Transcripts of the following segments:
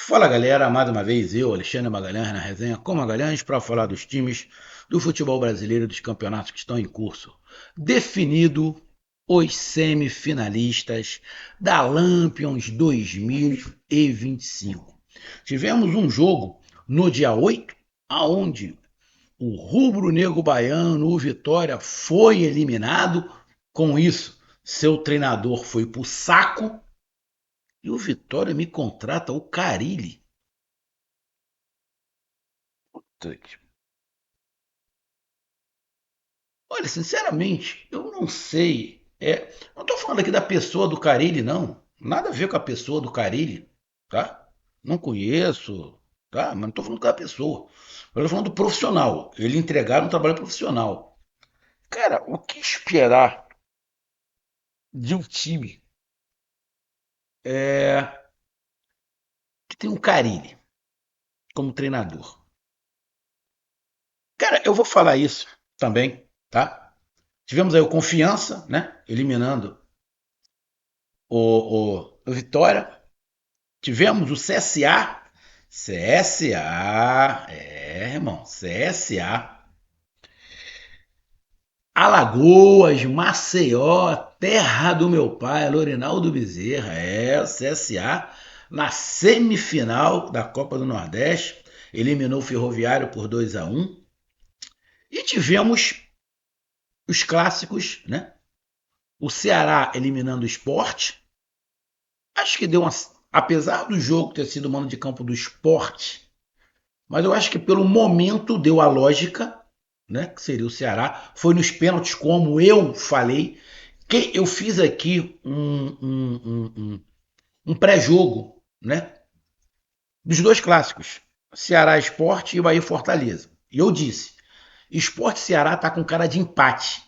Fala galera, mais uma vez eu, Alexandre Magalhães, na resenha com Magalhães para falar dos times do futebol brasileiro e dos campeonatos que estão em curso. Definido os semifinalistas da Lampions 2025. Tivemos um jogo no dia 8, aonde o rubro-negro baiano, o Vitória, foi eliminado. Com isso, seu treinador foi pro saco e o Vitória me contrata o Carille. Olha, sinceramente, eu não sei. Não estou falando aqui da pessoa do Carille, não. Nada a ver com a pessoa do Carille, tá? Não conheço, tá? Mas não estou falando da pessoa. Eu estou falando do profissional. Ele entregar um trabalho profissional. Cara, o que esperar de um time é, que tem um Carille como treinador? Cara, eu vou falar isso também, tá? Tivemos aí o Confiança, né? Eliminando o Vitória. Tivemos o CSA. CSA. Irmão. CSA. Alagoas, Maceió, terra do meu pai, Lorinaldo Bezerra. O CSA na semifinal da Copa do Nordeste. Eliminou o Ferroviário por 2-1. E tivemos os clássicos, né? O Ceará eliminando o Sport. Acho que deu uma. Apesar do jogo ter sido o mano de campo do Sport, mas eu acho que pelo momento deu a lógica, né? Que seria o Ceará. Foi nos pênaltis, como eu falei. Que eu fiz aqui um pré-jogo, né? Dos dois clássicos. Ceará Esporte e Bahia Fortaleza. E eu disse: Esporte Ceará tá com cara de empate.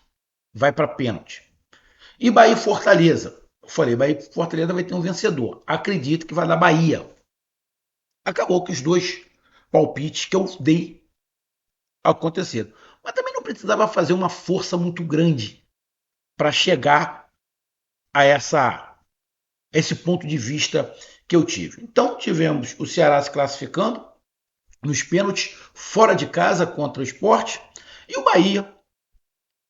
Vai para pênalti. E Bahia Fortaleza. Eu falei: Bahia Fortaleza vai ter um vencedor. Acredito que vai dar Bahia. Acabou que os dois palpites que eu dei aconteceram. Mas também não precisava fazer uma força muito grande para chegar a esse ponto de vista que eu tive. Então tivemos o Ceará se classificando nos pênaltis, fora de casa contra o Sport, e o Bahia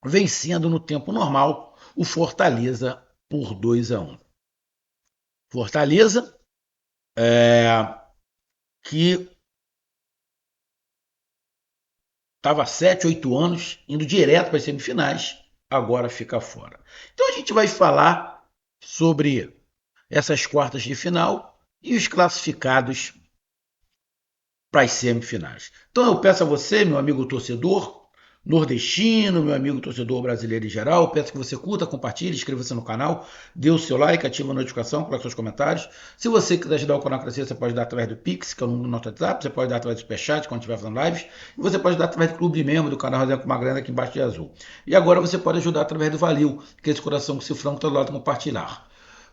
vencendo no tempo normal o Fortaleza por 2-1. Fortaleza que estava há 7, 8 anos indo direto para as semifinais, agora fica fora. Então a gente vai falar sobre essas quartas de final e os classificados para as semifinais. Então eu peço a você, meu amigo torcedor nordestino, meu amigo torcedor brasileiro em geral, peço que você curta, compartilhe, inscreva-se no canal, dê o seu like, ative a notificação, coloque seus comentários. Se você quiser ajudar o canal a crescer, você pode dar através do Pix, que é o número do nosso WhatsApp, você pode dar através do Superchat, quando estiver fazendo lives, e você pode dar através do clube de membro do canal Resenha com uma grana aqui embaixo de azul. E agora você pode ajudar através do Valeu, que é esse coração com cifrão que está do lado de compartilhar.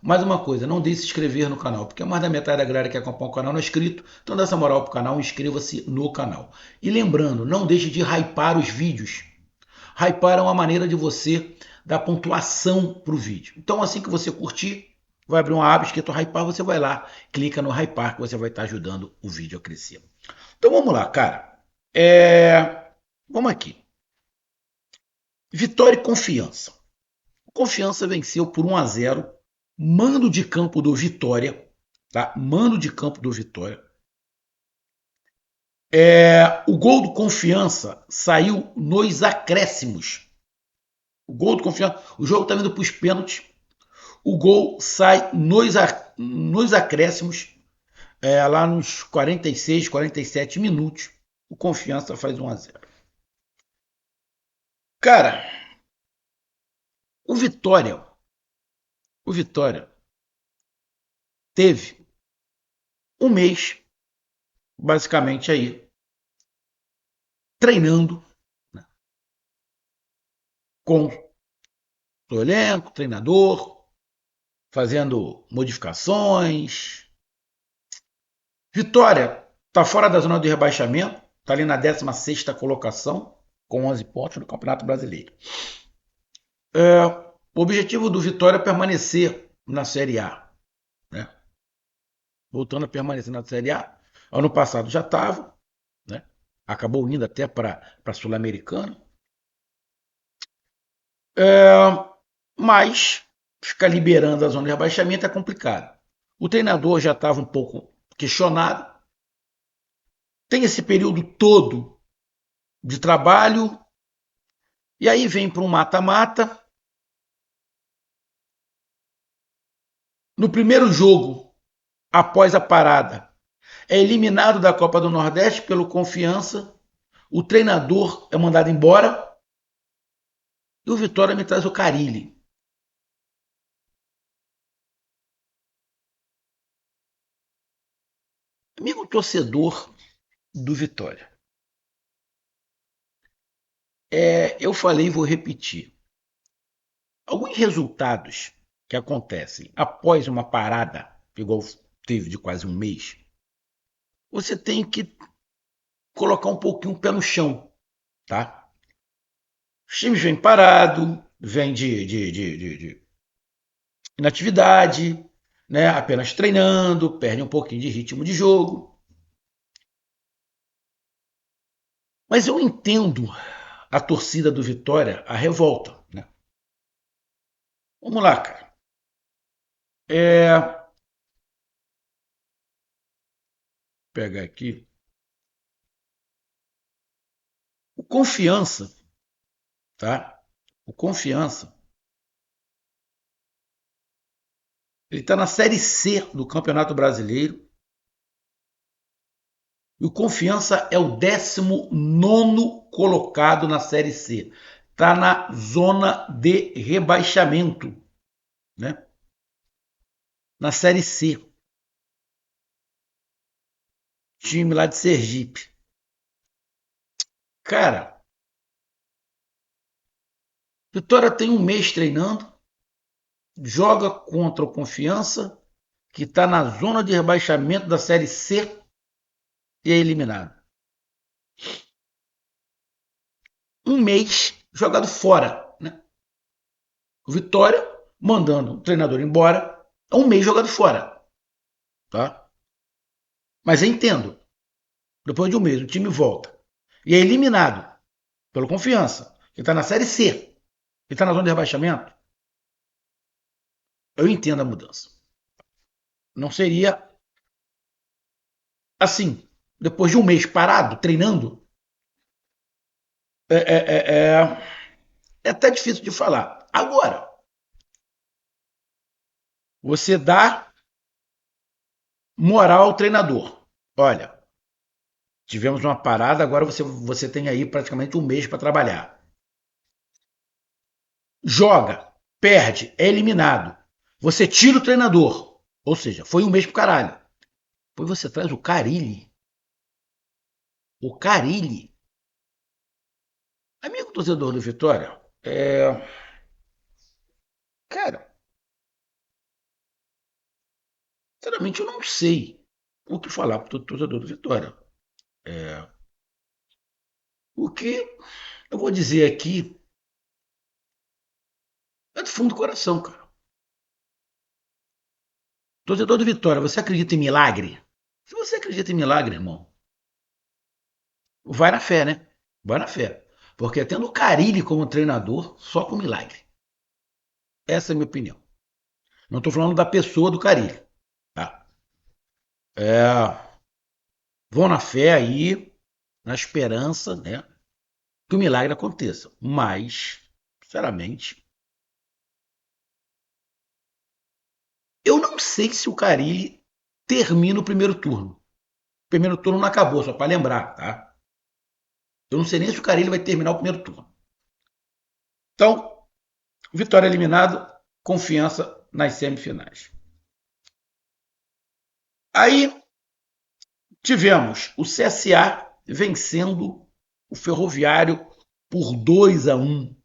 Mais uma coisa, não deixe de se inscrever no canal, porque mais da metade da galera que acompanha o canal não é inscrito, então dá essa moral pro canal, inscreva-se no canal. E lembrando, não deixe de hypar os vídeos. Hypar é uma maneira de você dar pontuação pro vídeo. Então assim que você curtir, vai abrir uma aba escrito hypar, você vai lá, clica no hypar que você vai estar ajudando o vídeo a crescer. Então vamos lá, cara. Vamos aqui. Vitória e Confiança. Confiança venceu por 1-0. Mando de campo do Vitória, tá? Mando de campo do Vitória. O gol do Confiança saiu nos acréscimos. O gol do Confiança, o jogo está indo para os pênaltis. O gol sai nos acréscimos, lá nos 46, 47 minutos. O Confiança faz 1-0. Cara, o Vitória, o Vitória teve um mês, basicamente aí, treinando, né, com o elenco, treinador, fazendo modificações. Vitória está fora da zona de rebaixamento, está ali na 16ª colocação, com 11 pontos no Campeonato Brasileiro. O objetivo do Vitória é permanecer na Série A, né? voltando a permanecer na Série A. Ano passado já estava, né? Acabou indo até para a Sul-Americana. Mas ficar liberando a zona de rebaixamento é complicado. O treinador já estava um pouco questionado. Tem esse período todo de trabalho, e aí vem para um mata-mata. No primeiro jogo, após a parada, é eliminado da Copa do Nordeste pelo Confiança. O treinador é mandado embora e o Vitória me traz o Carille. Amigo torcedor do Vitória, eu falei e vou repetir. Alguns resultados que acontecem após uma parada, igual teve de quase um mês, você tem que colocar um pouquinho o pé no chão, tá? Os times vêm parado, vêm de inatividade, né? Apenas treinando, perdem um pouquinho de ritmo de jogo. Mas eu entendo a torcida do Vitória, a revolta, né? Vamos lá, cara. É... Pegar aqui. O Confiança, tá? O Confiança, ele está na Série C do Campeonato Brasileiro. E o Confiança é o 19º colocado na Série C. Está na zona de rebaixamento, né? Na Série C. Time lá de Sergipe. Cara, Vitória tem um mês treinando, joga contra o Confiança, que está na zona de rebaixamento da Série C e é eliminado. Um mês jogado fora, né? O Vitória mandando o treinador embora, é um mês jogado fora, tá? Mas eu entendo. Depois de um mês o time volta e é eliminado pelo Confiança, que está na Série C, que está na zona de rebaixamento. Eu entendo a mudança. Não seria assim, depois de um mês parado, treinando, é, é, é, é até difícil de falar. Agora, você dá moral ao treinador. Olha, tivemos uma parada, agora você tem aí praticamente um mês para trabalhar. Joga, perde, é eliminado. Você tira o treinador. Ou seja, foi um mês pro caralho. Depois você traz o Carille. O Carille. Amigo torcedor do Vitória, cara, sinceramente eu não sei o que falar pro torcedor do Vitória. É, o que eu vou dizer aqui é do fundo do coração, cara. Torcedor do Vitória, você acredita em milagre? Se você acredita em milagre, irmão, vai na fé, né? Vai na fé. Porque tendo o Carille como treinador, só com milagre. Essa é a minha opinião. Não estou falando da pessoa do Carille. Tá? Vão na fé aí, na esperança, né? Que o milagre aconteça. Mas, sinceramente, eu não sei se o Carille termina o primeiro turno. O primeiro turno não acabou, só para lembrar, tá? Eu não sei nem se o Carille vai terminar o primeiro turno. Então, Vitória eliminado, Confiança nas semifinais. Aí tivemos o CSA vencendo o Ferroviário por 2-1.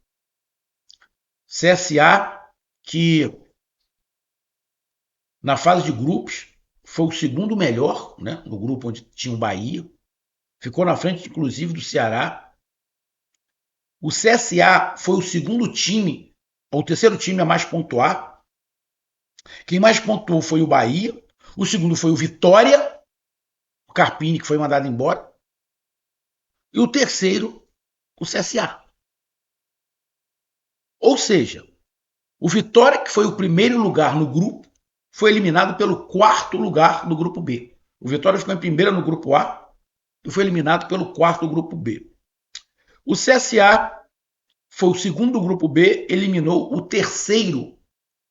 CSA que na fase de grupos foi o segundo melhor, né, no grupo onde tinha o Bahia. Ficou na frente, inclusive, do Ceará. O CSA foi o segundo time, ou o terceiro time a mais pontuar. Quem mais pontuou foi o Bahia. O segundo foi o Vitória, o Carpini, que foi mandado embora. E o terceiro, o CSA. Ou seja, o Vitória, que foi o primeiro lugar no grupo, foi eliminado pelo quarto lugar do grupo B. O Vitória ficou em primeiro no grupo A e foi eliminado pelo quarto do grupo B. O CSA foi o segundo do grupo B, eliminou o terceiro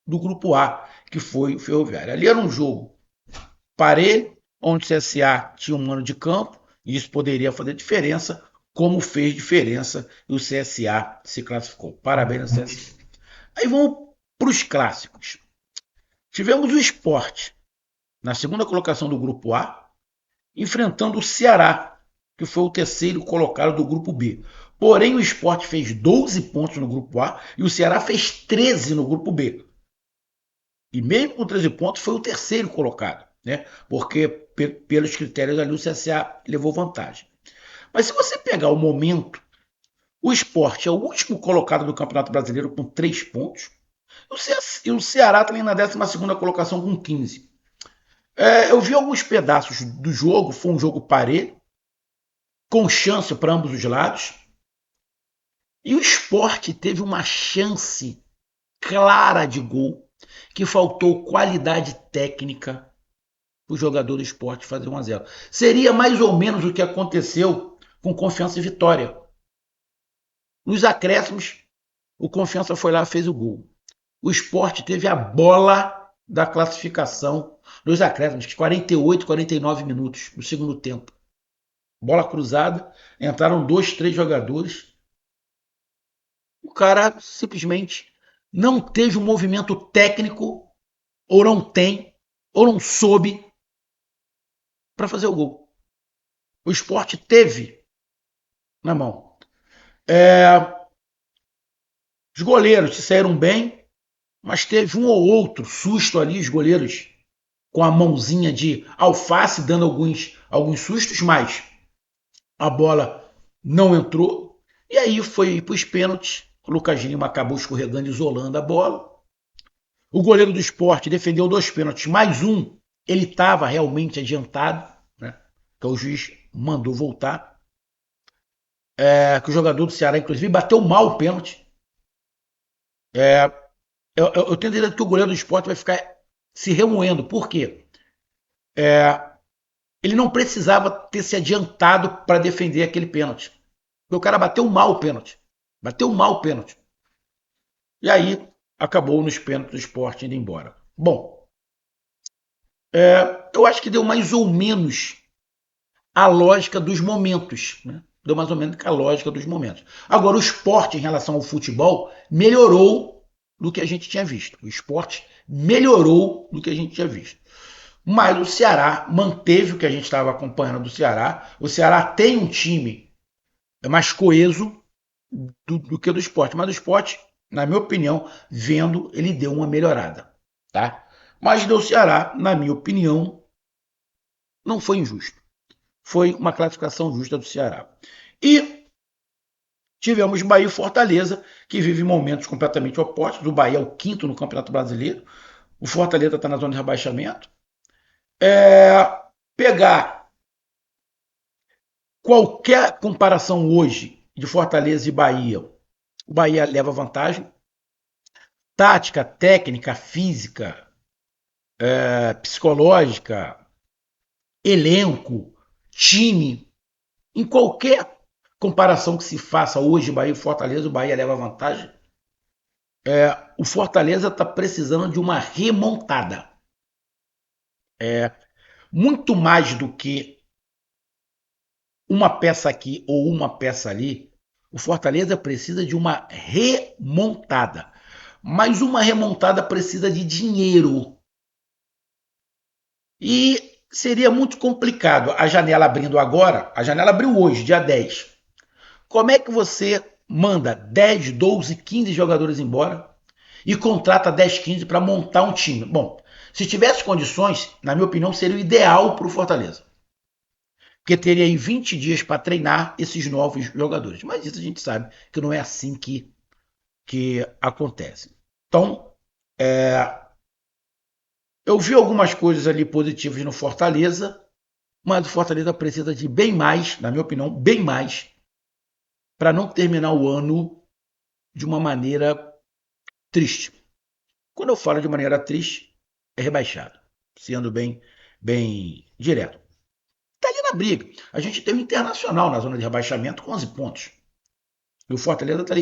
do grupo A, que foi o Ferroviário. Ali era um jogo parelho, onde o CSA tinha um mano de campo, e isso poderia fazer diferença, como fez diferença e o CSA se classificou. Parabéns ao CSA. Aí vamos para os clássicos. Tivemos o Sport, na segunda colocação do grupo A, enfrentando o Ceará, que foi o terceiro colocado do grupo B. Porém, o Sport fez 12 pontos no grupo A e o Ceará fez 13 no grupo B. E mesmo com 13 pontos, foi o terceiro colocado, né? Porque pelos critérios ali o CSA levou vantagem. Mas se você pegar o momento, o Sport é o último colocado do Campeonato Brasileiro com 3 pontos. E o Ceará também na 12ª colocação com 15. Eu vi alguns pedaços do jogo, foi um jogo parelho, com chance para ambos os lados. E o Sport teve uma chance clara de gol, que faltou qualidade técnica para o jogador do Sport fazer 1-0. Seria mais ou menos o que aconteceu com Confiança e Vitória. Nos acréscimos, o Confiança foi lá e fez o gol. O Sport teve a bola da classificação nos acréscimos, 48, 49 minutos no segundo tempo. Bola cruzada, entraram 2, 3 jogadores. O cara simplesmente não teve um movimento técnico, ou não tem, ou não soube para fazer o gol. O Sport teve na mão. Os goleiros se saíram bem, mas teve um ou outro susto ali, os goleiros com a mãozinha de alface dando alguns sustos, mas a bola não entrou. E aí foi para os pênaltis. O Lucas Lima acabou escorregando, isolando a bola. O goleiro do Sport defendeu 2 pênaltis, mais um. Ele estava realmente adiantado, né? Então o juiz mandou voltar. Que o jogador do Ceará, inclusive, bateu mal o pênalti. Eu tenho entendido que o goleiro do Sport vai ficar se remoendo. Por quê? Ele não precisava ter se adiantado para defender aquele pênalti. Porque o cara bateu mal o pênalti. Bateu mal o pênalti. E aí acabou nos pênaltis do Sport indo embora. Bom, eu acho que deu mais ou menos a lógica dos momentos. Né? Deu mais ou menos a lógica dos momentos. Agora, o Sport em relação ao futebol melhorou do que a gente tinha visto. O Sport melhorou do que a gente tinha visto. Mas o Ceará manteve o que a gente estava acompanhando do Ceará. O Ceará tem um time mais coeso do que o do Sport. Mas o Sport, na minha opinião, vendo, ele deu uma melhorada. Tá? Mas do Ceará, na minha opinião, não foi injusto. Foi uma classificação justa do Ceará. E tivemos Bahia e Fortaleza, que vivem momentos completamente opostos. O Bahia é o 5º no Campeonato Brasileiro. O Fortaleza está na zona de rebaixamento. Pegar qualquer comparação hoje de Fortaleza e Bahia, o Bahia leva vantagem. Tática, técnica, física, psicológica, elenco, time, em qualquer comparação que se faça hoje, Bahia e Fortaleza, o Bahia leva vantagem. O Fortaleza está precisando de uma remontada. Muito mais do que uma peça aqui ou uma peça ali, o Fortaleza precisa de uma remontada. Mas uma remontada precisa de dinheiro. E seria muito complicado a janela abrindo agora, a janela abriu hoje, dia 10. Como é que você manda 10, 12, 15 jogadores embora e contrata 10, 15 para montar um time? Bom, se tivesse condições, na minha opinião, seria o ideal para o Fortaleza. Porque teria aí 20 dias para treinar esses novos jogadores. Mas isso a gente sabe que não é assim que acontece. Então, Eu vi algumas coisas ali positivas no Fortaleza, mas o Fortaleza precisa de bem mais, na minha opinião, bem mais, para não terminar o ano de uma maneira triste. Quando eu falo de maneira triste, é rebaixado, sendo bem direto. Está ali na briga. A gente tem o Internacional na zona de rebaixamento com 11 pontos. E o Fortaleza está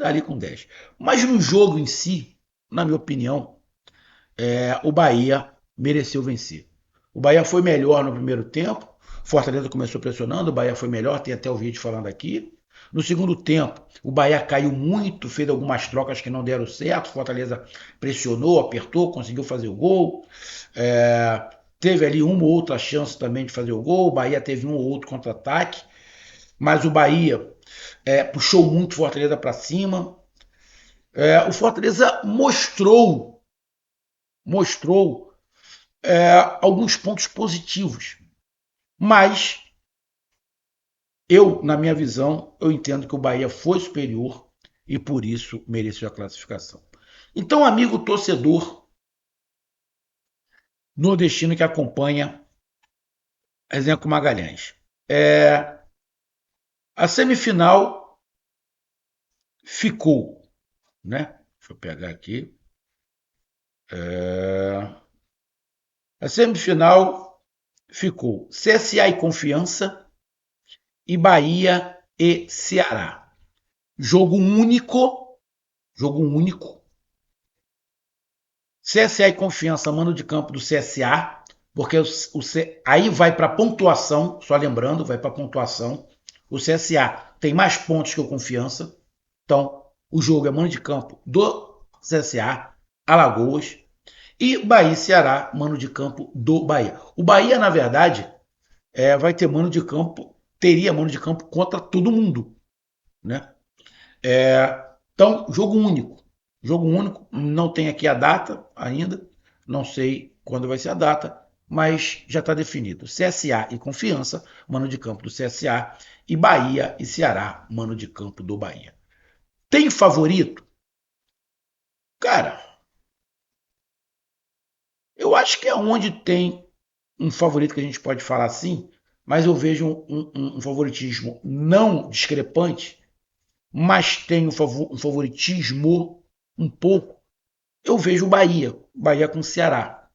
ali com 10. Mas no jogo em si, na minha opinião, o Bahia mereceu vencer. O Bahia foi melhor no primeiro tempo. Fortaleza começou pressionando, o Bahia foi melhor, tem até o vídeo falando aqui. No segundo tempo, o Bahia caiu muito, fez algumas trocas que não deram certo. Fortaleza pressionou, apertou, conseguiu fazer o gol. Teve ali uma ou outra chance também de fazer o gol. O Bahia teve um ou outro contra-ataque. Mas o Bahia puxou muito Fortaleza para cima. O Fortaleza mostrou alguns pontos positivos. Mas na minha visão, eu entendo que o Bahia foi superior e por isso mereceu a classificação. Então, amigo torcedor nordestino que acompanha Resenha com Magalhães, a semifinal ficou, né? Deixa eu pegar aqui. A semifinal ficou CSA e Confiança e Bahia e Ceará. Jogo único. CSA e Confiança, mano de campo do CSA, porque aí vai para pontuação, só lembrando, vai para pontuação. O CSA tem mais pontos que o Confiança, então o jogo é mano de campo do CSA, Alagoas, e Bahia e Ceará, mano de campo do Bahia. O Bahia, na verdade, vai ter teria mano de campo contra todo mundo, né? Então, jogo único. Jogo único, não tem aqui a data ainda, não sei quando vai ser a data, mas já está definido. CSA e Confiança, mano de campo do CSA, e Bahia e Ceará, mano de campo do Bahia. Tem favorito? Cara, eu acho que é onde tem um favorito que a gente pode falar assim, mas eu vejo um favoritismo não discrepante, mas tem um favoritismo um pouco. Eu vejo o Bahia com o Ceará.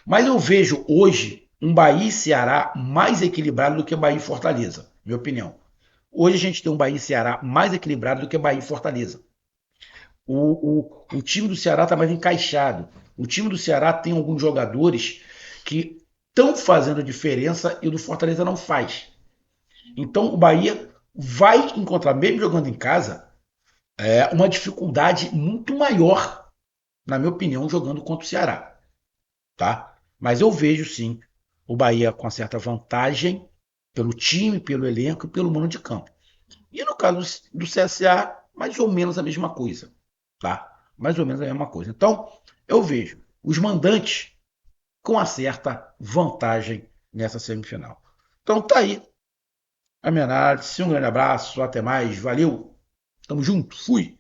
Mas eu vejo hoje um Bahia e Ceará mais equilibrado do que Bahia e Fortaleza, minha opinião. Hoje a gente tem um Bahia e Ceará mais equilibrado do que Bahia e Fortaleza. O time do Ceará está mais encaixado. O time do Ceará tem alguns jogadores que estão fazendo diferença e o do Fortaleza não faz. Então o Bahia vai encontrar, mesmo jogando em casa, uma dificuldade muito maior, na minha opinião, jogando contra o Ceará. Tá? Mas eu vejo sim o Bahia com uma certa vantagem pelo time, pelo elenco e pelo mano de campo. E no caso do CSA, mais ou menos a mesma coisa. Tá? Mais ou menos a mesma coisa. Então, eu vejo os mandantes com uma certa vantagem nessa semifinal. Então tá aí a minha análise. Um grande abraço, até mais, valeu, tamo junto, fui!